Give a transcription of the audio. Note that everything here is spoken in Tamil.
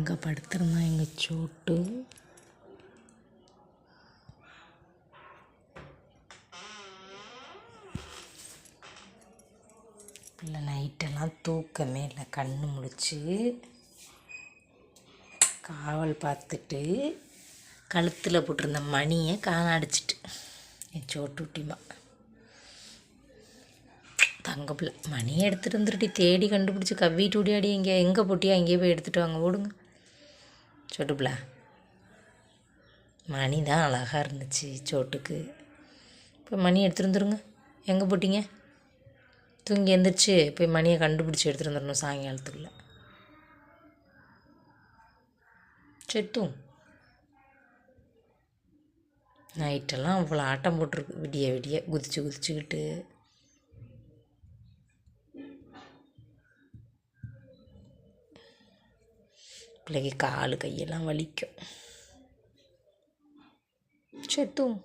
எங்கே படுத்திருந்தான் எங்கள் சோட்டு. இல்லை நைட்டெல்லாம் தூக்கமே இல்லை, கண்ணு முழிச்சு காவல் பார்த்துட்டு கழுத்தில் போட்டிருந்த மணியை அடிச்சிட்டு என் சோட்டுட்டிமா தங்க பிள்ளை மணியை எடுத்துகிட்டு வந்துருட்டி தேடி கண்டுபிடிச்சி கவ்விட்டு ஓடியாடி எங்கே போட்டியா அங்கேயே போய் எடுத்துகிட்டு வாங்க ஓடுங்க. சோட்டு பிள்ளை மணி தான் அழகாக இருந்துச்சு சோட்டுக்கு. இப்போ மணி எடுத்துகிட்டு வந்துருங்க. எங்கே போட்டிங்க? தூங்கி எழுந்திரிச்சு போய் மணியை கண்டுபிடிச்சி எடுத்துகிட்டு வந்துடணும் சாயங்காலத்துக்குள்ளே. செத்தும் நைட்டெல்லாம் அவ்வளோ ஆட்டம் போட்டிருக்கு, விடிய விடிய குதிச்சுக்கிட்டு. பிள்ளைக்கு காலு கையெல்லாம் வலிக்கும். செத்தும்